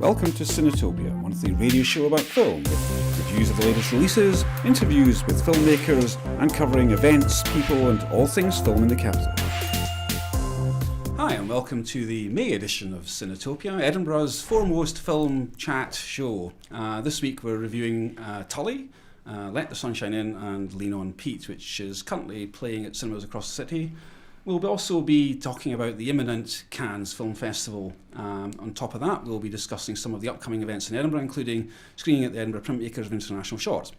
Welcome to Cinetopia, a monthly radio show about film, with reviews of the latest releases, interviews with filmmakers, and covering events, people, and all things film in the capital. Hi, and welcome to the May edition of Cinetopia, Edinburgh's foremost film chat show. This week we're reviewing Tully, Let the Sunshine In, and Lean On Pete, which is currently playing at cinemas across the city. We'll also be talking about the imminent Cannes Film Festival. On top of that, we'll be discussing some of the upcoming events in Edinburgh, including screening at the Edinburgh Printmakers International Short.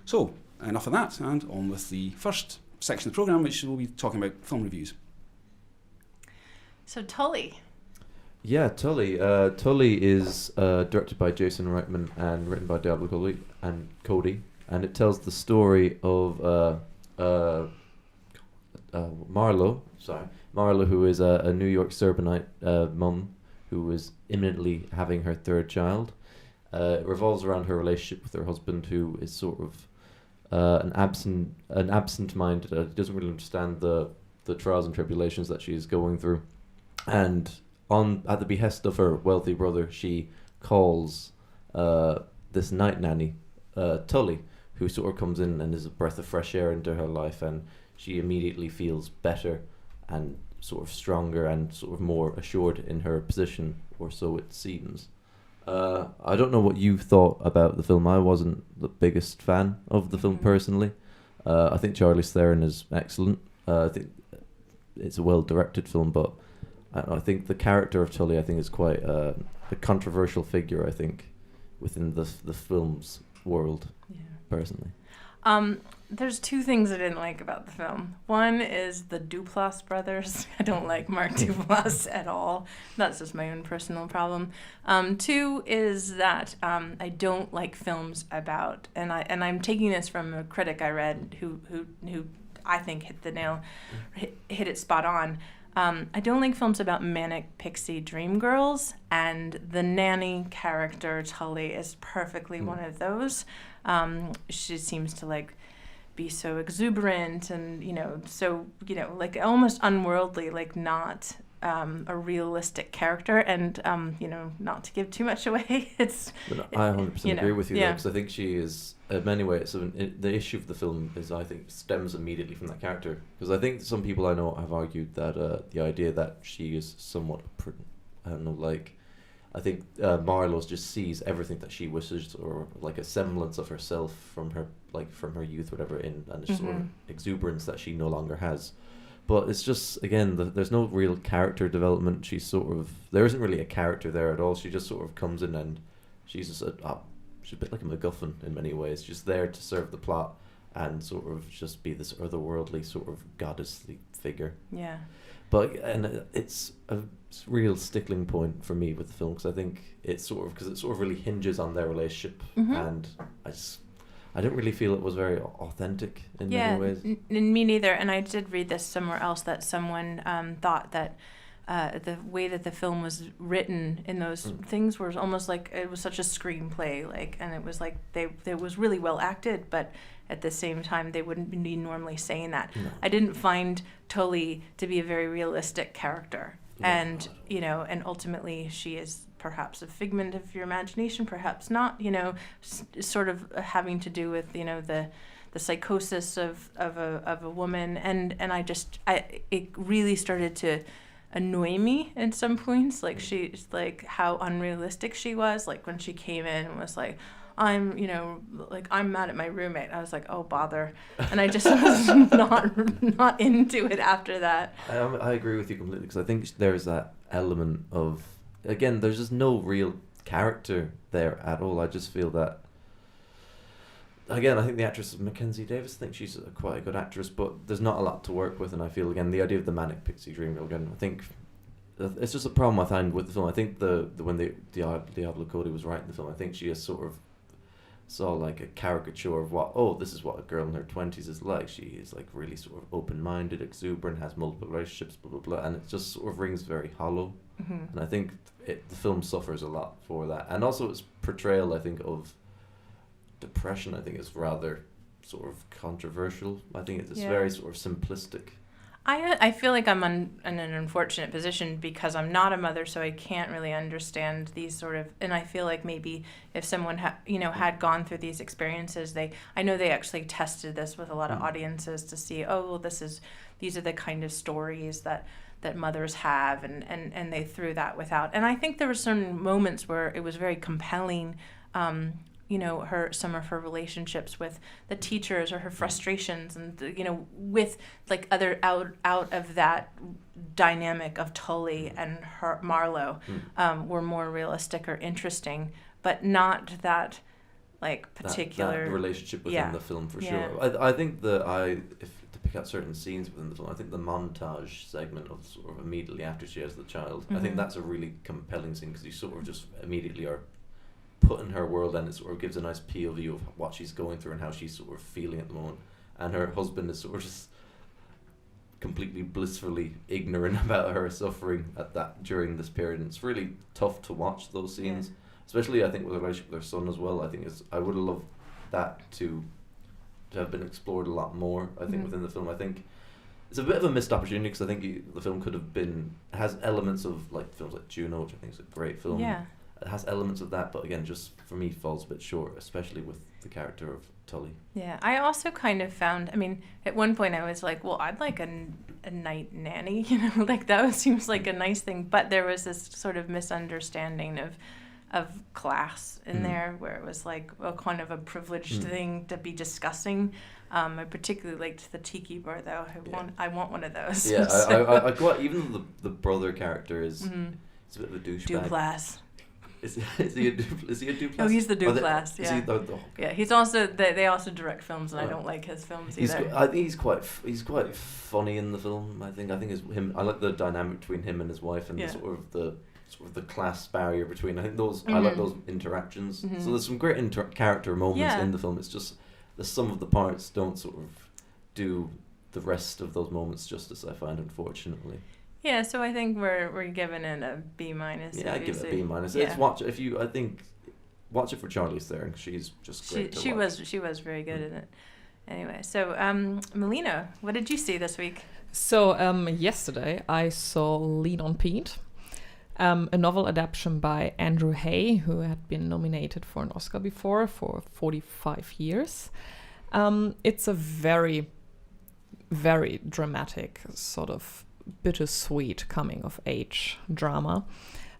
So, enough of that, and on with the first section of the programme, which will be talking about film reviews. So, Tully. Yeah, Tully. Tully is directed by Jason Reitman and written by Diablo Cody, and it tells the story of Marlo, who is a New York suburbanite mum who is imminently having her third child. It revolves around her relationship with her husband, who is sort of an absent-minded, doesn't really understand the trials and tribulations that she is going through. And at the behest of her wealthy brother, she calls this night nanny, Tully, who sort of comes in and is a breath of fresh air into her life, and she immediately feels better and sort of stronger and sort of more assured in her position, or so it seems. I don't know what you thought about the film. I wasn't the biggest fan of the film personally. I think Charlize Theron is excellent. I think it's a well-directed film, but I think the character of Tully, I think, is quite a controversial figure, I think, within the film's world, personally. There's two things I didn't like about the film. One is the Duplass brothers. I don't like Mark Duplass at all. That's just my own personal problem. Two is that I don't like films about, and I'm taking this from a critic I read who I think hit it spot on. I don't like films about manic pixie dream girls, and the nanny character Tully is perfectly one of those. She seems to be so exuberant and like almost unworldly, like not a realistic character. And not to give too much away, I 100% agree with you, because I think she is in many ways. The issue of the film is, I think, stems immediately from that character, because I think some people I know have argued that the idea that she is somewhat I think Marlowe just sees everything that she wishes, or like a semblance of herself from her youth, whatever, and it's sort of exuberance that she no longer has. But it's just, again, there's no real character development. There isn't really a character there at all. She just sort of comes in and she's just she's a bit like a MacGuffin in many ways, just there to serve the plot and sort of just be this otherworldly sort of goddessly figure. Yeah. But it's a real stickling point for me with the film, because I think it sort of really hinges on their relationship, and I don't really feel it was very authentic in many ways. Me neither. And I did read this somewhere else that someone thought that the way that the film was written in those things was almost like it was such a screenplay, and it was like it was really well acted, but at the same time they wouldn't be normally saying that. No. I didn't find Tully to be a very realistic character. No. And and ultimately she is perhaps a figment of your imagination, perhaps not, sort of having to do with the psychosis of a woman, and it really started to annoy me at some points, she's how unrealistic she was, when she came in and was like, I'm mad at my roommate. I was like, oh, bother. And I just was not into it after that. I agree with you completely, because I think there's that element of, again, there's just no real character there at all. I just feel that, again, I think the actress is Mackenzie Davis. I think she's quite a good actress, but there's not a lot to work with. And I feel, again, the idea of the manic pixie dream girl, again, I think it's just a problem I find with the film. I think when Diablo Cody was writing the film, I think she just sort of saw a caricature of this is what a girl in her 20s is like. She is really sort of open-minded, exuberant, has multiple relationships, blah blah blah, and it just sort of rings very hollow. And I think the film suffers a lot for that, and also its portrayal, I think, of depression, I think, is rather sort of controversial. I think it's very sort of simplistic. I feel like I'm in an unfortunate position because I'm not a mother, so I can't really understand these sort of. And I feel like maybe if someone had gone through these experiences, I know they actually tested this with a lot of audiences to see, oh, well, these are the kind of stories that mothers have, and they threw that without. And I think there were certain moments where it was very compelling. Some of her relationships with the teachers or her frustrations, and with like other out of that dynamic of Tully and her Marlowe were more realistic or interesting, but not that like particular that relationship within the film for Yeah. sure. I think if to pick out certain scenes within the film, I think the montage segment of sort of immediately after she has the child, I think that's a really compelling scene because you sort of just immediately are put in her world, and it sort of gives a nice POV of what she's going through and how she's sort of feeling at the moment. And her husband is sort of just completely blissfully ignorant about her suffering during this period, and it's really tough to watch those scenes, especially I think with the relationship with her son as well. I would have loved that to have been explored a lot more. I think within the film, I think it's a bit of a missed opportunity because I think the film could have has elements of like films like Juno, which I think is a great film. Yeah. It has elements of that, but again, just for me, falls a bit short, especially with the character of Tully. Yeah, I also kind of found, at one point I was like, well, I'd like a night nanny, like that seems like a nice thing, but there was this sort of misunderstanding of class in there, where it was like a kind of a privileged thing to be discussing. I particularly liked the tiki bar though. I want one of those. Yeah, I quite, even though the brother character is it's a bit of a douchebag. Duplass. Is he a Duplass? Oh, he's the Duplass. Is he yeah, he's also they also direct films, and I don't like his films either. I think he's quite funny in the film. I think I like the dynamic between him and his wife, and the sort of the class barrier between. I think I like those interactions. So there's some great character moments in the film. It's just the sum of the parts don't sort of do the rest of those moments justice, I find, unfortunately. Yeah, so I think we're giving it a B-. Yeah, I give it a B-. Yeah. It's watch it for Charlize Theron. She's just great. She was very good in it. Anyway, so Melina, what did you see this week? So yesterday I saw Lean on Pete, a novel adaptation by Andrew Hay, who had been nominated for an Oscar before for 45 years. It's a very, very dramatic sort of bittersweet coming of age drama.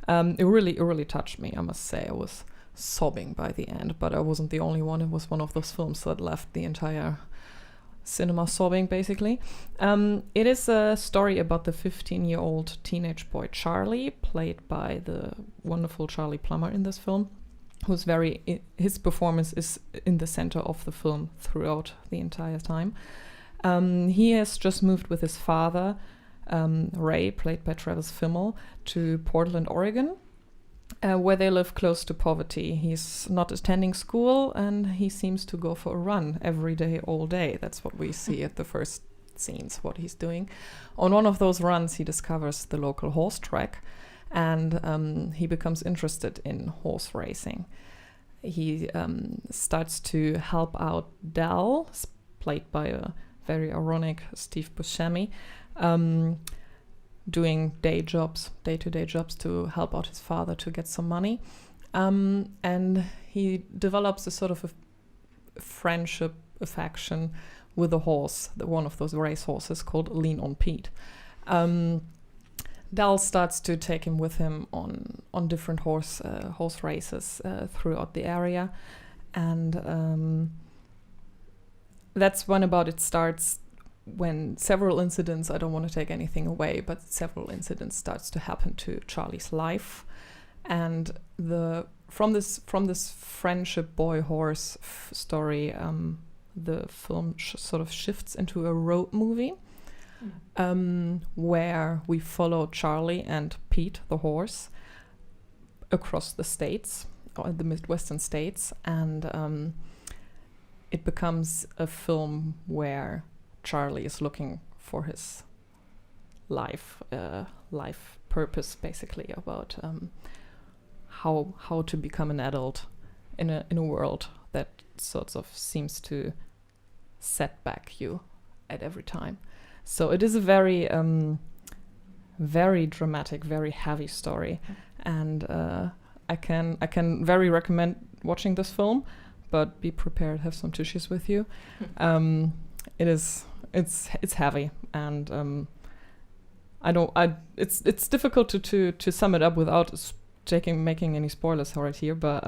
It really touched me, I must say. I was sobbing by the end, but I wasn't the only one. It was one of those films that left the entire cinema sobbing, basically. It is a story about the 15-year-old teenage boy Charlie, played by the wonderful Charlie Plummer in this film, his performance is in the center of the film throughout the entire time. He has just moved with his father, Ray, played by Travis Fimmel, to Portland, Oregon, where they live close to poverty. He's not attending school, and he seems to go for a run every day, all day. That's what we see at the first scenes, what he's doing. On one of those runs, he discovers the local horse track, and he becomes interested in horse racing. He starts to help out Dal, played by a very ironic Steve Buscemi, doing day-to-day jobs to help out his father to get some money. And he develops a sort of a friendship, affection with a horse, one of those race horses called Lean on Pete. Dal starts to take him with him on different horse races throughout the area. And that's when about it starts, when several incidents, I don't want to take anything away, but several incidents starts to happen to Charlie's life. And from this friendship boy horse story, the film sort of shifts into a road movie, where we follow Charlie and Pete, the horse, across the states, or the Midwestern states, and it becomes a film where Charlie is looking for his life purpose, basically, about how to become an adult in a world that sort of seems to set back you at every time. So it is a very very dramatic, very heavy story, and I can very recommend watching this film, but be prepared, have some tissues with you. It's heavy, and it's difficult to sum it up without making any spoilers for it here, but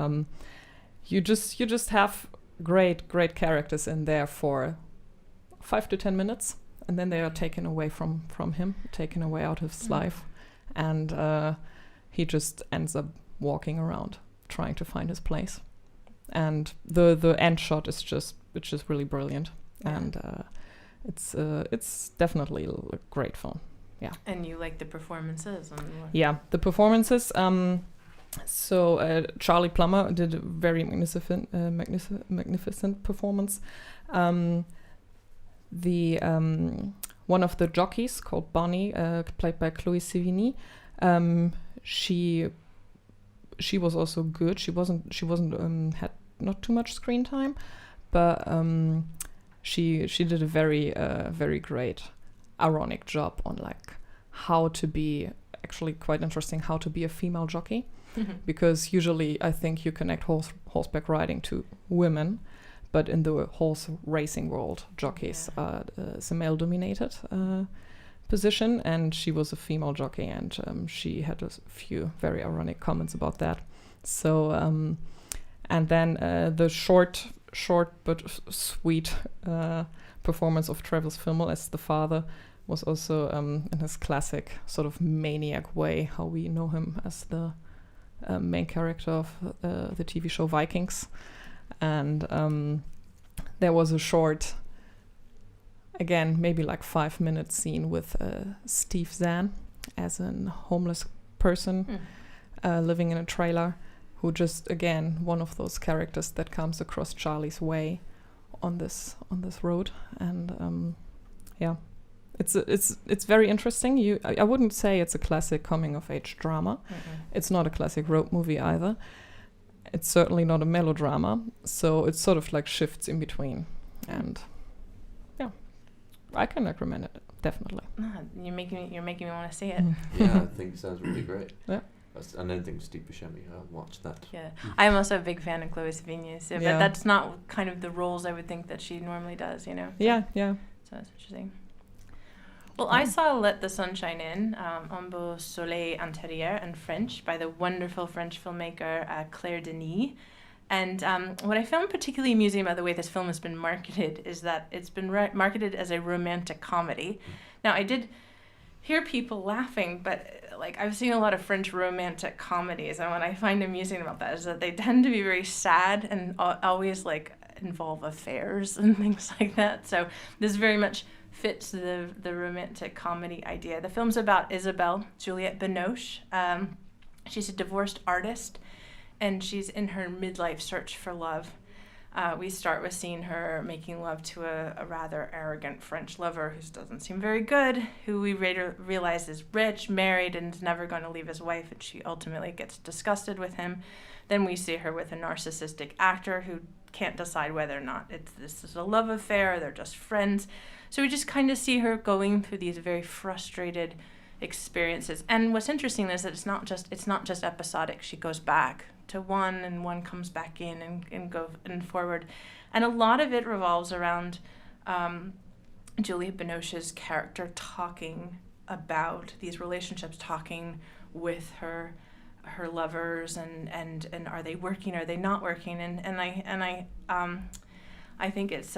you just have great characters in there for 5 to 10 minutes, and then they are taken away from him, taken away out of his life, and he just ends up walking around trying to find his place. And the end shot is just really brilliant, and it's definitely a great film. Yeah. And you like the performances? Yeah, the performances. So Charlie Plummer did a very magnificent performance. The one of the jockeys, called Bonnie, played by Chloe Sevigny, she was also good. She wasn't had not too much screen time, but she did a very great ironic job on like how to be, actually quite interesting, how to be a female jockey. Because usually I think you connect horseback riding to women, but in the horse racing world, jockeys are a male-dominated position, and she was a female jockey, and she had a few very ironic comments about that. So, and then the short but sweet performance of Travis Fimmel as the father was also in his classic sort of maniac way, how we know him as the main character of the TV show Vikings. And there was a short, again, maybe like 5-minute scene with Steve Zahn as a homeless person living in a trailer, who just, again, one of those characters that comes across Charlie's way on this road. And it's very interesting. I wouldn't say it's a classic coming of age drama. It's not a classic road movie either. It's certainly not a melodrama. So it sort of like shifts in between. And yeah, I can recommend it, definitely. You're making me want to see it. Yeah, I think it sounds really great. Yeah. And anything Steve Buscemi, I'll watch that. Yeah, I'm also a big fan of Chloe Sevigny, so, but that's not kind of the roles I would think that she normally does, you know? Yeah. So that's interesting. Well, I saw Let the Sunshine In, Un beau soleil intérieur in French, by the wonderful French filmmaker Claire Denis. And what I found particularly amusing about the way this film has been marketed is that it's been marketed as a romantic comedy. Now, I did hear people laughing, but like I've seen a lot of French romantic comedies, and what I find amusing about that is that they tend to be very sad and always like involve affairs and things like that. So this very much fits the romantic comedy idea. The film's about Isabelle Juliette Binoche. She's a divorced artist, and she's in her midlife search for love. We start with seeing her making love to a rather arrogant French lover who doesn't seem very good, who we later realize is rich, married, and is never going to leave his wife, and she ultimately gets disgusted with him. Then we see her with a narcissistic actor who can't decide whether or not this is a love affair or they're just friends. So we just kind of see her going through these very frustrated experiences. And what's interesting is that it's not just episodic. She goes back to one, and one comes back in and go and forward. And a lot of it revolves around Juliette Binoche's character talking about these relationships, talking with her lovers, and are they working, are they not working? And I think it's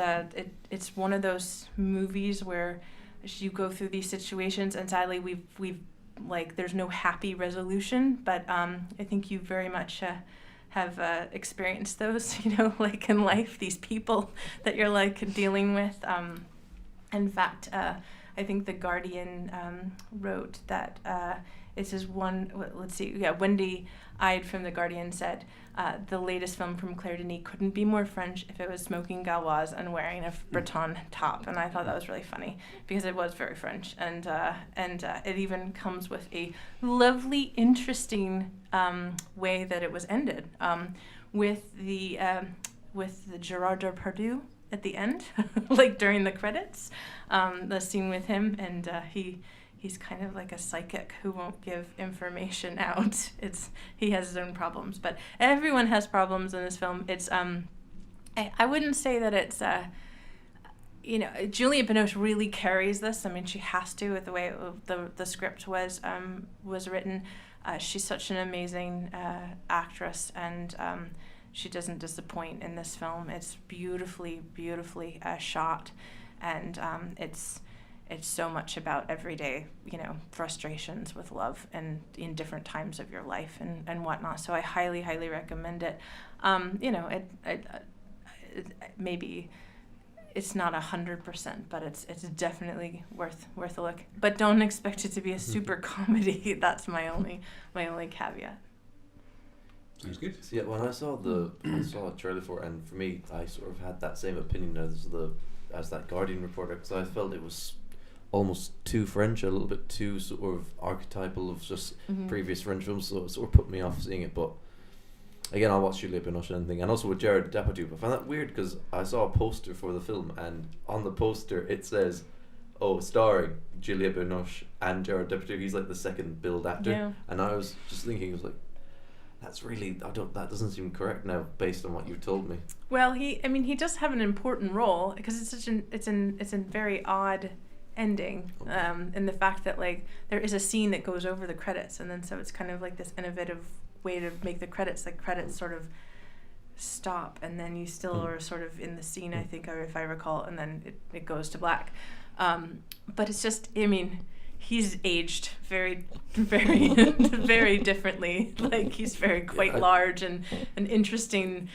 one of those movies where you go through these situations, and sadly we've like there's no happy resolution, but I think you very much have experienced those, you know, like in life, these people that you're like dealing with. In fact, I think The Guardian wrote that it's just one. Let's see, Wendy Ide from The Guardian said the latest film from Claire Denis couldn't be more French if it was smoking gauloise and wearing a Breton top, and I thought that was really funny because it was very French, and it even comes with a lovely, interesting way that it was ended with the Gerard Depardieu at the end, like during the credits, the scene with him, and he's kind of like a psychic who won't give information out. He has his own problems, but everyone has problems in this film. It's I wouldn't say that it's Juliette Binoche really carries this. I mean, she has to with the way the script was written. She's such an amazing actress, and she doesn't disappoint in this film. It's beautifully shot, and it's so much about everyday, frustrations with love and in different times of your life and whatnot. So I highly recommend it. Maybe it's not 100%, but it's definitely worth a look. But don't expect it to be a super comedy. That's my only caveat. Sounds good. So yeah, when I saw a trailer for it, and for me, I sort of had that same opinion as that Guardian reporter, because I felt it was almost too French, a little bit too sort of archetypal of just previous French films, so it sort of put me off seeing it. But again, I'll watch Juliette Binoche and anything, and also with Jared Depardieu. But I found that weird because I saw a poster for the film, and on the poster it says, starring Juliette Binoche and Jared Depardieu. He's like the second billed actor, Yeah. and I was just thinking, I was like, that doesn't seem correct now based on what you've told me. Well, he does have an important role because it's a very odd ending, in the fact that like there is a scene that goes over the credits, and then so it's kind of like this innovative way to make the credits sort of stop, and then you still are sort of in the scene, I think, if I recall, and then it goes to black. But it's just, he's aged very very differently. Like he's quite large and an interesting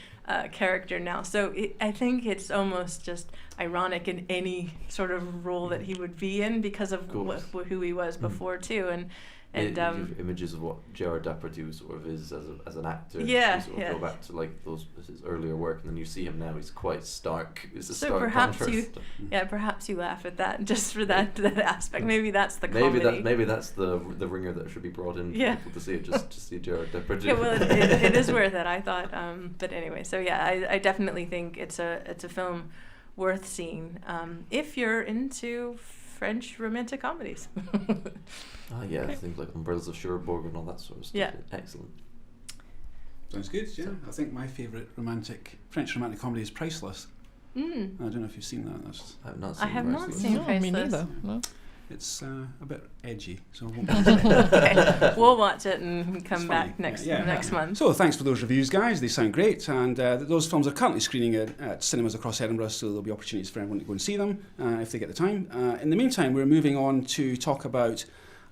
character now. So I think it's almost just ironic in any sort of role that he would be in because of who he was before too. And you have images of what Gerard Depardieu sort of is as an actor. Yeah, you sort of go back to like his earlier work, and then you see him now. He's quite stark. It's a so stark perhaps contrast. perhaps you laugh at that just for that aspect. Maybe that's the comedy. Maybe that's the ringer that should be brought in for people to see it. Just to see Gerard Depardieu. Yeah, well, it is worth it, I thought. But anyway, so yeah, I definitely think it's a film worth seeing if you're into French romantic comedies. Yeah, things like Umbrellas of Cherbourg and all that sort of stuff. Yeah. Excellent. Sounds good, yeah. I think my favourite French romantic comedy is Priceless. I don't know if you've seen that. I have not seen Priceless. Me neither. No. It's a bit edgy, so we'll Okay. We'll watch it and come It's back funny. next month. So thanks for those reviews, guys. They sound great, and those films are currently screening at cinemas across Edinburgh, so there'll be opportunities for everyone to go and see them if they get the time. In the meantime, we're moving on to talk about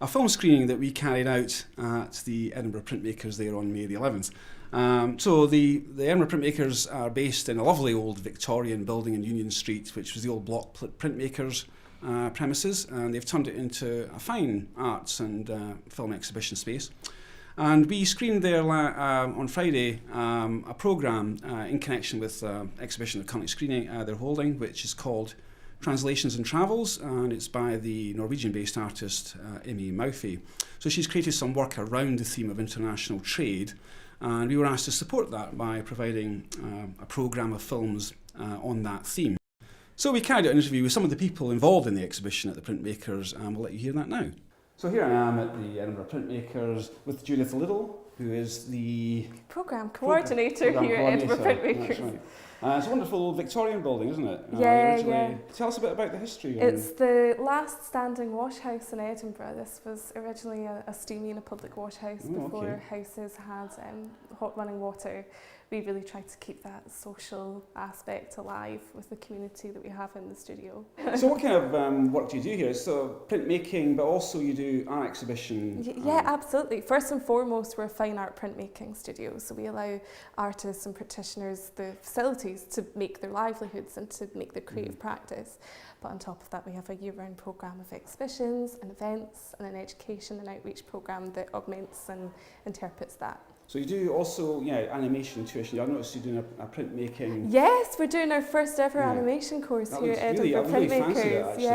a film screening that we carried out at the Edinburgh Printmakers there on May the 11th. So the Edinburgh Printmakers are based in a lovely old Victorian building in Union Street, which was the old block Printmakers premises, and they've turned it into a fine arts and film exhibition space. And we screened there on Friday a programme in connection with the exhibition they're currently screening, they're holding, which is called Translations and Travels, and it's by the Norwegian-based artist Imi Maufey. So she's created some work around the theme of international trade, and we were asked to support that by providing a programme of films on that theme. So we carried out an interview with some of the people involved in the exhibition at the Printmakers, and we'll let you hear that now. So here I am at the Edinburgh Printmakers with Judith Liddell, who is the Programme Coordinator here at Edinburgh Printmakers. That's right. It's a wonderful Victorian building, isn't it? Yeah. Tell us a bit about the history. It's the last standing wash house in Edinburgh. This was originally a steamy and a public wash house before houses had hot running water. We really tried to keep that social aspect alive with the community that we have in the studio. So what kind of work do you do here? So printmaking, but also you do art exhibition? Yeah, absolutely. First and foremost, we're a fine art printmaking studio, so we allow artists and practitioners the facilities to make their livelihoods and to make their creative practice. But on top of that, we have a year-round programme of exhibitions and events and an education and outreach programme that augments and interprets that. So you do also, animation tuition. I noticed you're doing a printmaking. Yes, we're doing our first ever animation course here at Edinburgh Printmakers. Actually.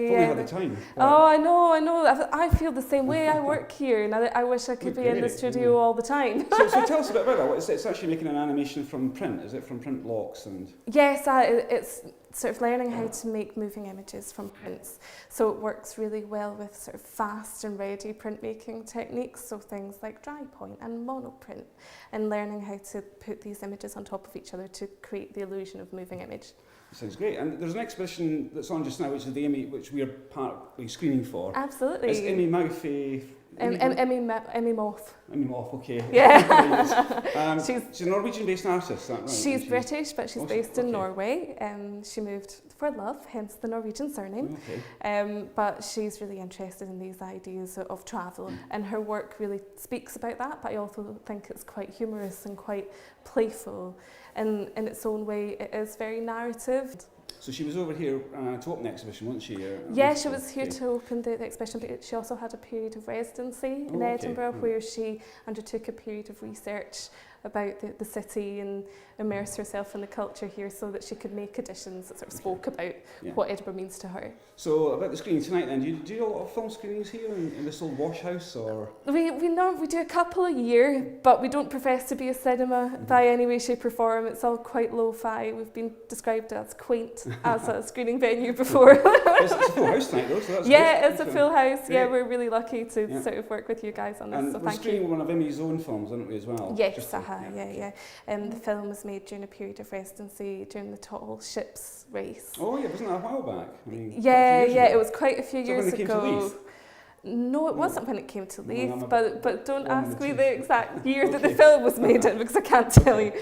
If only I had the time. Oh, I know. I feel the same way. I work here, and I wish I could be in the studio all the time. So tell us a bit about that. It's actually making an animation from print. Is it from print blocks and? Yes, it's sort of learning how to make moving images from prints. So it works really well with sort of fast and ready printmaking techniques, so things like dry point and monoprint, and learning how to put these images on top of each other to create the illusion of moving image. Sounds great. And there's an exhibition that's on just now, which is the Emmy, which we are partly screening for. Absolutely. It's Emmy Mouthy. Emmy Moth. Emmy Moth, okay. Yeah. She's a Norwegian-based artist, is that right? She's British, but she's based in Norway. She moved for love, hence the Norwegian surname. Okay. But she's really interested in these ideas of travel, and her work really speaks about that, but I also think it's quite humorous and quite playful. And in its own way, it is very narrative. So she was over here to open the exhibition, wasn't she? Yeah, she was here to open the exhibition, but she also had a period of residency in Edinburgh where she undertook a period of research about the city and immerse herself in the culture here so that she could make editions that sort of spoke about what Edinburgh means to her. So about the screening tonight then, do you do a lot of film screenings here in this old wash house, or? We do a couple a year, but we don't profess to be a cinema by any way, shape or form. It's all quite lo-fi. We've been described as quaint as a screening venue before. It's a full house tonight though, so that's yeah, great. It's a full house. Yeah, we're really lucky to sort of work with you guys on this, and so we're thank screening you. one of Emmy's own films, aren't we, as well? Yes, the film was made during a period of residency during the Tall Ships race. Oh yeah, wasn't that a while back? I mean, it was quite a few years ago. Leith? No, it wasn't when it came to Leith, but don't ask me the exact year that the film was made in, because I can't tell you.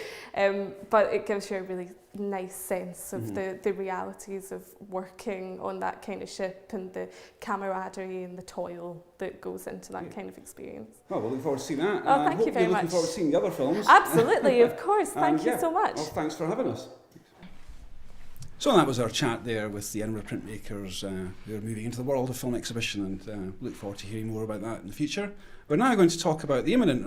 But it gives you a really nice sense of the realities of working on that kind of ship and the camaraderie and the toil that goes into that kind of experience. Well, we'll look forward to seeing that. Oh, thank you very much. Looking forward to seeing the other films. Absolutely, of course. Thank you so much. Well, thanks for having us. So that was our chat there with the Edinburgh Printmakers who are moving into the world of film exhibition, and look forward to hearing more about that in the future. We're now going to talk about the imminent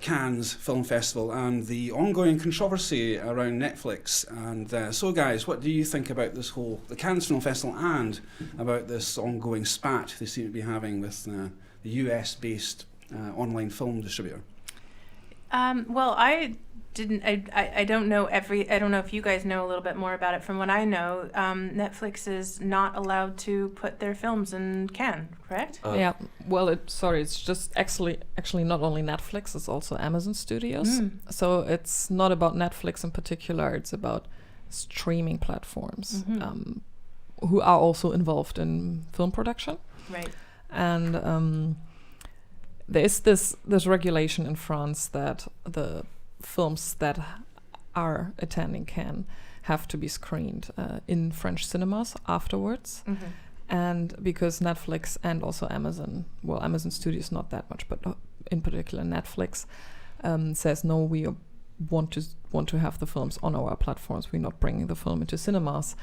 Cannes Film Festival and the ongoing controversy around Netflix. And so guys, what do you think about the Cannes Film Festival and about this ongoing spat they seem to be having with the US-based online film distributor? Well, I don't know I don't know if you guys know a little bit more about it. From what I know, Netflix is not allowed to put their films in Cannes, correct? Yeah. Well, it's just actually not only Netflix, it's also Amazon Studios. So it's not about Netflix in particular, it's about streaming platforms who are also involved in film production. Right. And there is this regulation in France that the films that are attending Cannes have to be screened in French cinemas afterwards. And because Netflix and also Amazon Studios not that much, but in particular Netflix says no, we want to have the films on our platforms, we're not bringing the film into cinemas.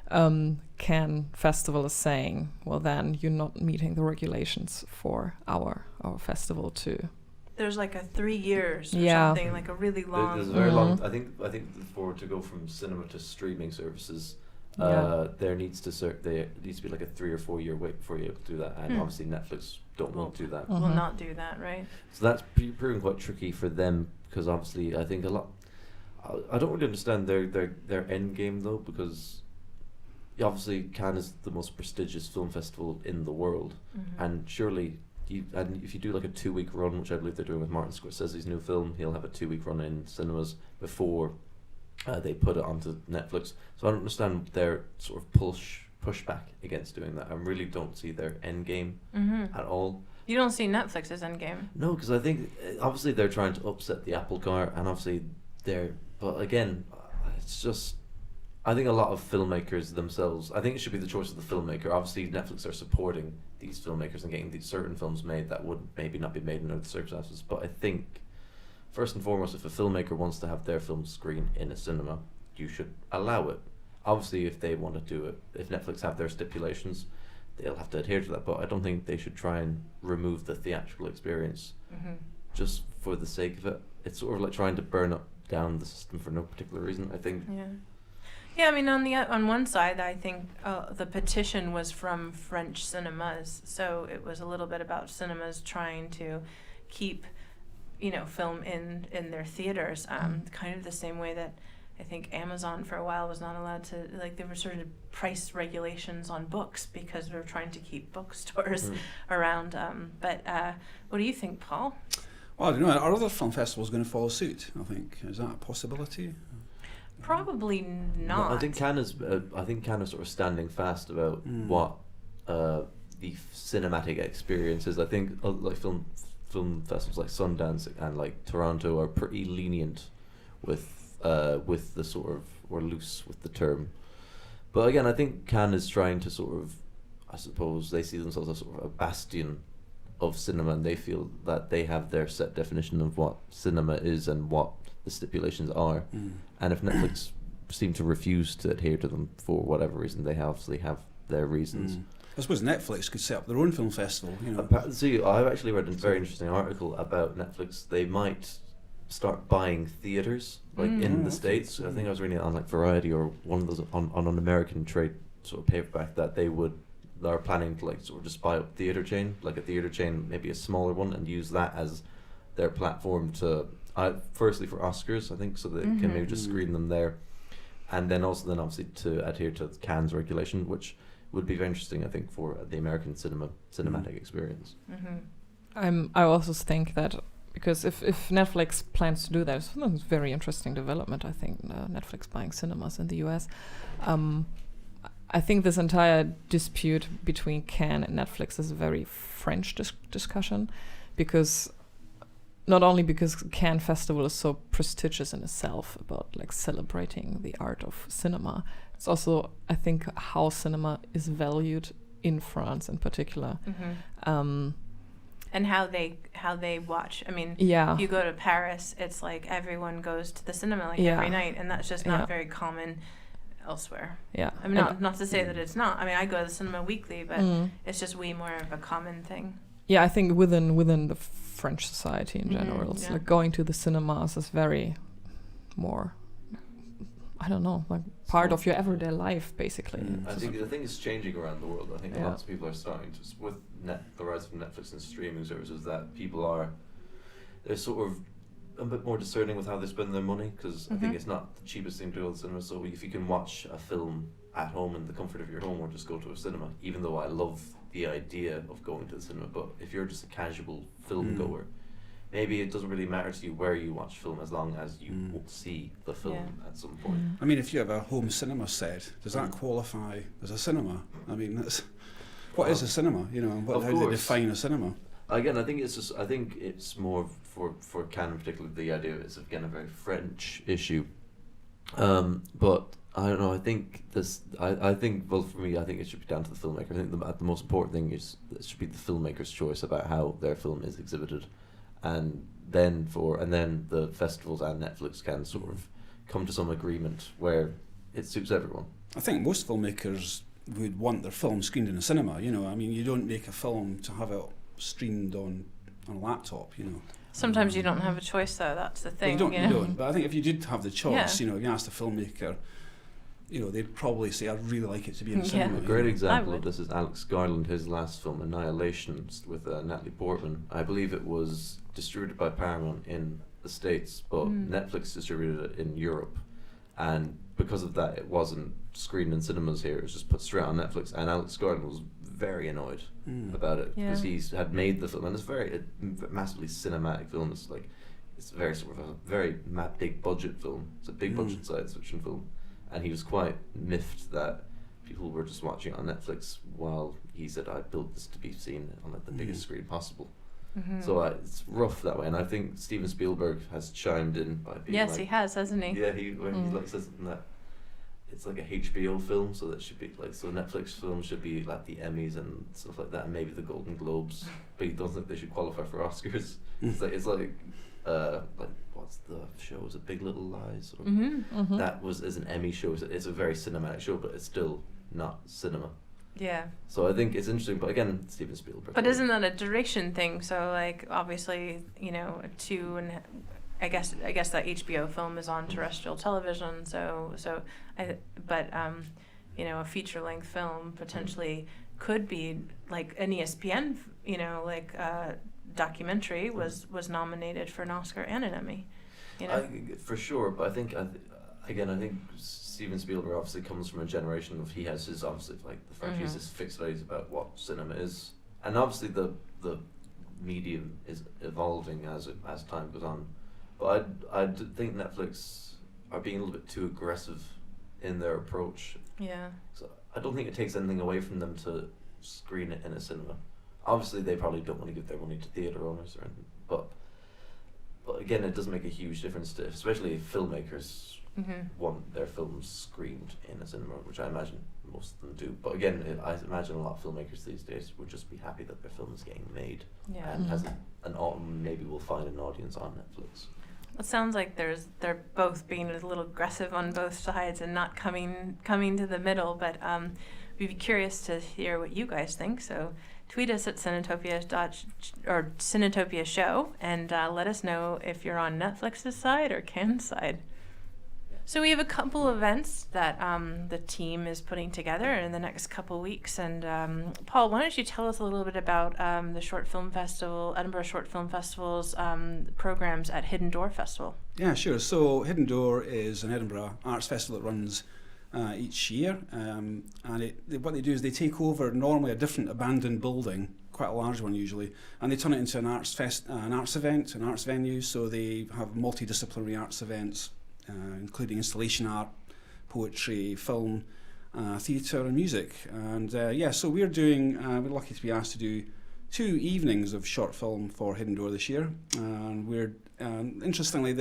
Cannes Festival is saying, well, then you're not meeting the regulations for our festival too. There's like a 3 years or something, like a really long. There's a very long. I think for to go from cinema to streaming services, there needs to be like a 3 or 4 year wait before you're able to do that, and obviously Netflix won't do that. Will not do that, right? So that's proving quite tricky for them, because obviously I think a lot. I don't really understand their end game though, because obviously Cannes is the most prestigious film festival in the world, and surely. And if you do like a 2-week run, which I believe they're doing with Martin Scorsese's new film, he'll have a 2-week run in cinemas before they put it onto Netflix. So I don't understand their sort of pushback against doing that. I really don't see their end game at all. You don't see Netflix's end game? No, because I think obviously they're trying to upset the apple cart, and obviously but again, it's just. I think a lot of filmmakers themselves, I think it should be the choice of the filmmaker. Obviously, Netflix are supporting these filmmakers and getting these certain films made that would maybe not be made in other circumstances. But I think, first and foremost, if a filmmaker wants to have their film screened in a cinema, you should allow it. Obviously, if they want to do it, if Netflix have their stipulations, they'll have to adhere to that. But I don't think they should try and remove the theatrical experience just for the sake of it. It's sort of like trying to burn up down the system for no particular reason, I think. Yeah, I mean, on one side, I think the petition was from French cinemas, so it was a little bit about cinemas trying to keep, film in their theaters, kind of the same way that I think Amazon for a while was not allowed to, like, there were sort of price regulations on books because we were trying to keep bookstores around. But what do you think, Paul? Well, I don't know. Are other film festivals going to follow suit, I think? Is that a possibility? Probably not. No, I think Cannes is sort of standing fast about what the cinematic experience is. I think like film festivals like Sundance and like Toronto are pretty lenient with the sort of, or loose with the term. But again, I think Cannes is trying to sort of, I suppose they see themselves as sort of a bastion of cinema, and they feel that they have their set definition of what cinema is and what the stipulations are. And if Netflix seem to refuse to adhere to them for whatever reason, they obviously have their reasons. I suppose Netflix could set up their own film festival, See, I've actually read a very interesting article about Netflix. They might start buying theaters, like in the States. I think I was reading it on like Variety or one of those on an American trade sort of paperback, that they are planning to like sort of just buy up theater chain, like a theater chain, maybe a smaller one, and use that as their platform to firstly for Oscars, I think, so they can maybe just screen them there, and then obviously to adhere to Cannes regulation, which would be very interesting, I think, for the American cinematic experience. I also think that because if Netflix plans to do that, it's a very interesting development. I think Netflix buying cinemas in the US. I think this entire dispute between Cannes and Netflix is a very French discussion, because not only because Cannes Festival is so prestigious in itself about like celebrating the art of cinema, it's also, I think, how cinema is valued in France in particular. And how they watch. I mean, if you go to Paris, it's like everyone goes to the cinema every night, and that's just not very common elsewhere. I mean, not to say that it's not. I mean, I go to the cinema weekly, but it's just way more of a common thing. I think within the French society in general, it's like going to the cinemas is very more, I don't know, like part of your everyday life, basically. I think it's changing around the world. I think lots of people are starting to, with the rise of Netflix and streaming services, that people they're sort of a bit more discerning with how they spend their money, because I think it's not the cheapest thing to go to the cinema. So if you can watch a film at home in the comfort of your home, or just go to a cinema, even though I love the idea of going to the cinema, but if you're just a casual film goer, maybe it doesn't really matter to you where you watch film, as long as you will see the film at some point. I mean, if you have a home cinema set, does that qualify as a cinema? I mean, what is a cinema? How do they define a cinema? Again, I think it's more for Cannes in particular. The idea is again a very French issue, but I don't know. I think for me, I think it should be down to the filmmaker. I think the most important thing is it should be the filmmaker's choice about how their film is exhibited, and then the festivals and Netflix can sort of come to some agreement where it suits everyone. I think most filmmakers would want their film screened in a cinema. I mean, you don't make a film to have it streamed on a laptop. Sometimes you don't have a choice, though. That's the thing. Well, you don't. But I think if you did have the choice, you ask the filmmaker, they'd probably say, "I'd really like it to be in cinema." A great example of this is Alex Garland, his last film, Annihilation, with Natalie Portman. I believe it was distributed by Paramount in the States, but Netflix distributed it in Europe, and because of that, it wasn't screened in cinemas here. It was just put straight on Netflix, and Alex Garland was very annoyed about it, because he had made the film, and it's a massively cinematic film. It's very sort of a very big budget film. It's a big budget science fiction film, and he was quite miffed that people were just watching it on Netflix, while he said, "I built this to be seen on the biggest screen possible." So it's rough that way, and I think Steven Spielberg has chimed in by being he has, hasn't he? Yeah, he says that it's like a HBO film, so that should be so Netflix films should be like the Emmys and stuff like that, and maybe the Golden Globes, but he doesn't think they should qualify for Oscars. It's like what's the show? Is it Big Little Lies? That is an Emmy show. It's a very cinematic show, but it's still not cinema. Yeah. So I think it's interesting, but again, Steven Spielberg. But isn't that a duration thing? So like obviously, you know, I guess that HBO film is on terrestrial television. You know, a feature length film potentially could be like an ESPN, you know, like documentary was nominated for an Oscar and an Emmy. You know? For sure, but I think Steven Spielberg obviously comes from a generation of, he has his, obviously, like the French, he has his fixed ideas about what cinema is, and obviously the medium is evolving as time goes on. But I think Netflix are being a little bit too aggressive in their approach. Yeah. So I don't think it takes anything away from them to screen it in a cinema. Obviously, they probably don't want to give their money to theatre owners or anything, but again, it does make a huge difference to, especially if filmmakers want their films screened in a cinema, which I imagine most of them do. But again, I imagine a lot of filmmakers these days would just be happy that their film is getting made and has maybe will find an audience on Netflix. It sounds like they're both being a little aggressive on both sides and not coming to the middle. But we'd be curious to hear what you guys think. So tweet us at Cinetopia Show and let us know if you're on Netflix's side or Cannes' side. So we have a couple events that the team is putting together in the next couple weeks. And Paul, why don't you tell us a little bit about the Short Film Festival, Edinburgh Short Film Festival's programs at Hidden Door Festival? Yeah, sure. So Hidden Door is an Edinburgh arts festival that runs each year. And what they do is they take over normally a different abandoned building, quite a large one usually, and they turn it into an arts event, an arts venue. So they have multidisciplinary arts events, including installation art, poetry, film, theatre and music. And so we're lucky to be asked to do 2 evenings of short film for Hidden Door this year. And we're, interestingly,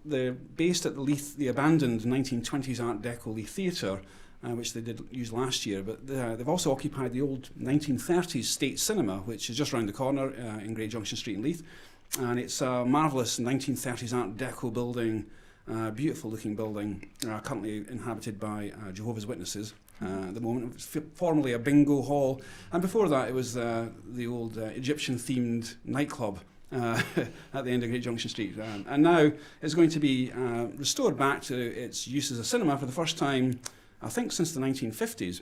they're based at the abandoned 1920s Art Deco Leith Theatre, which they did use last year, but they've also occupied the old 1930s State Cinema, which is just round the corner in Great Junction Street in Leith. And it's a marvellous 1930s Art Deco building, beautiful looking building, currently inhabited by Jehovah's Witnesses at the moment. It was formerly a bingo hall, and before that it was the old Egyptian themed nightclub at the end of Great Junction Street, and now it's going to be restored back to its use as a cinema for the first time, I think, since the 1950s,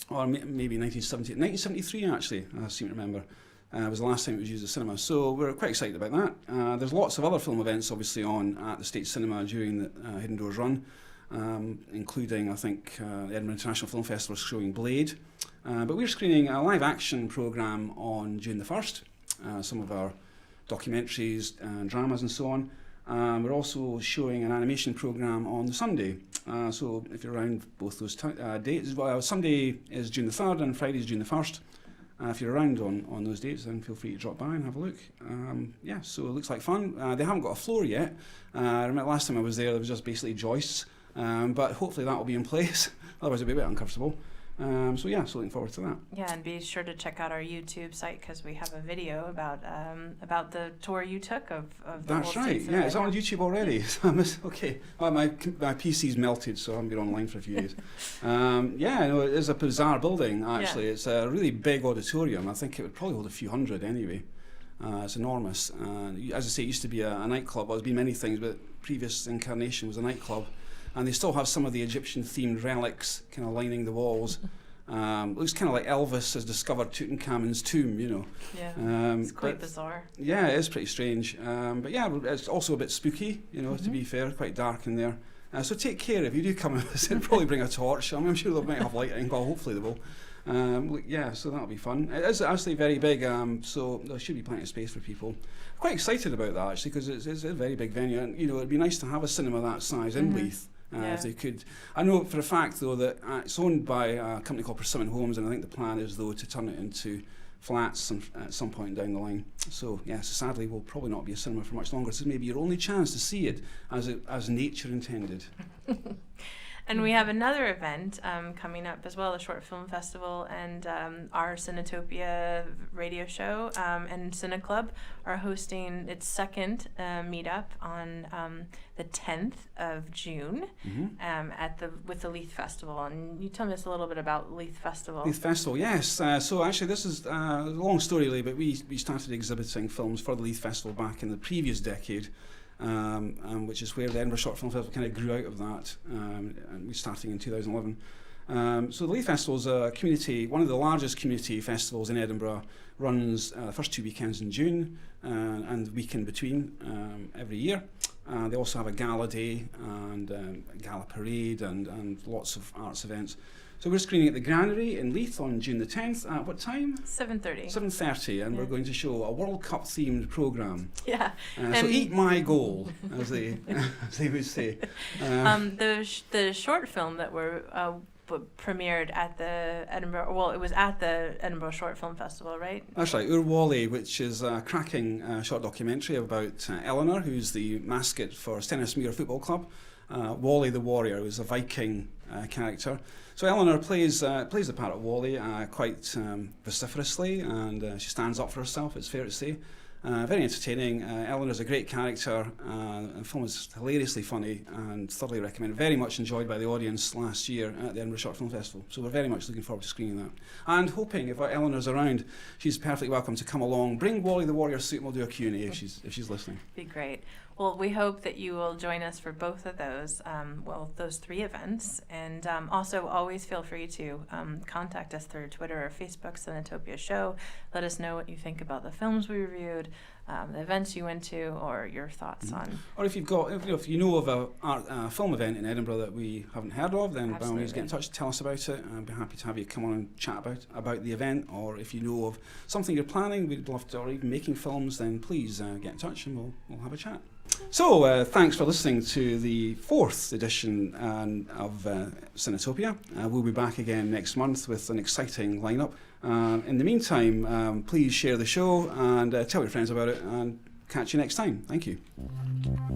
or maybe 1973 actually, I seem to remember. Was the last time it was used as cinema, so we're quite excited about that. There's lots of other film events obviously on at the State Cinema during the Hidden Doors run, including, I think, the Edinburgh International Film Festival showing Blade, but we're screening a live action programme on June the 1st, some of our documentaries and dramas and so on. We're also showing an animation programme on the Sunday, so if you're around both those dates, Sunday is June the 3rd and Friday is June the 1st. If you're around on those dates, then feel free to drop by and have a look. So it looks like fun. They haven't got a floor yet. I remember last time I was there was just basically joists, but hopefully that will be in place. Otherwise it'll be a bit uncomfortable. So looking forward to that. Yeah, and be sure to check out our YouTube site because we have a video about the tour you took of the That's right. Yeah, it's on YouTube already. Okay. Well, my PC's melted, so I haven't been online for a few days. It is a bizarre building actually. Yeah. It's a really big auditorium. I think it would probably hold a few hundred anyway. It's enormous. As I say, it used to be a nightclub. Well, it's been many things, but previous incarnation was a nightclub. And they still have some of the Egyptian-themed relics kind of lining the walls. Looks kind of like Elvis has discovered Tutankhamun's tomb, you know. Yeah, it's quite bizarre. Yeah, it is pretty strange. But yeah, it's also a bit spooky, you know, to be fair, quite dark in there. So take care if you do come and visit. Probably bring a torch. I'm sure they might have lighting. Well, hopefully they will. So that'll be fun. It is actually very big, so there should be plenty of space for people. Quite excited about that actually, because it's a very big venue, and you know, it'd be nice to have a cinema that size in Leith. If they could. I know for a fact though that it's owned by a company called Persimmon Homes, and I think the plan is though to turn it into flats at some point down the line. So sadly will probably not be a cinema for much longer. This is maybe your only chance to see it as nature intended. And we have another event coming up as well, the Short Film Festival, and our Cinetopia radio show and Cine Club are hosting its second meetup on the 10th of June with the Leith Festival. And you tell us a little bit about Leith Festival. Leith Festival, yes. So actually this is a long story, really, but we started exhibiting films for the Leith Festival back in the previous decade. Which is where the Edinburgh Short Film Festival kind of grew out of that, and we starting in 2011. So the Leith Festival is a community, one of the largest community festivals in Edinburgh, runs the first 2 weekends in June and the week in between every year. They also have a gala day and a gala parade and lots of arts events. So we're screening at the Granary in Leith on June the 10th. At what time? 7:30. 7:30, and we're going to show a World Cup themed programme. Yeah. So eat my goal, as they would say. The short film that were premiered at the Edinburgh, well, it was at the Edinburgh Short Film Festival, right? That's right, Ur Wally, which is a cracking short documentary about Eleanor, who's the mascot for Stennismuir Football Club. Wally the Warrior was a Viking character. So Eleanor plays the part of Wally quite vociferously, and she stands up for herself, it's fair to say. Very entertaining. Eleanor's a great character. The film is hilariously funny and thoroughly recommended. Very much enjoyed by the audience last year at the Edinburgh Short Film Festival. So we're very much looking forward to screening that. And hoping, if Eleanor's around, she's perfectly welcome to come along. Bring Wally the Warrior suit and we'll do a Q&A if she's listening. Be great. Well, we hope that you will join us for both of those, those 3 events. And also always feel free to contact us through Twitter or Facebook, Cinetopia Show. Let us know what you think about the films we reviewed, the events you went to, or your thoughts on. Or if you know of a film event in Edinburgh that we haven't heard of, then by all means get in touch, tell us about it. I'd be happy to have you come on and chat about the event. Or if you know of something you're planning, we'd love to, or even making films, then please get in touch and we'll have a chat. So thanks for listening to the 4th edition of Cinetopia. We'll be back again next month with an exciting lineup. In the meantime, please share the show and tell your friends about it, and catch you next time. Thank you.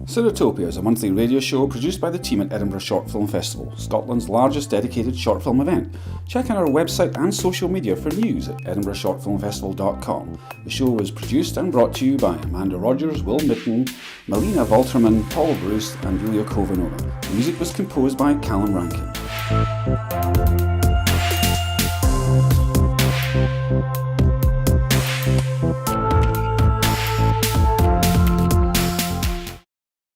Cinetopia is a monthly radio show produced by the team at Edinburgh Short Film Festival, Scotland's largest dedicated short film event. Check out our website and social media for news at edinburghshortfilmfestival.com. The show was produced and brought to you by Amanda Rogers, Will Mitten, Melina Volterman, Paul Bruce and Julia Kovanova. The music was composed by Callum Rankin.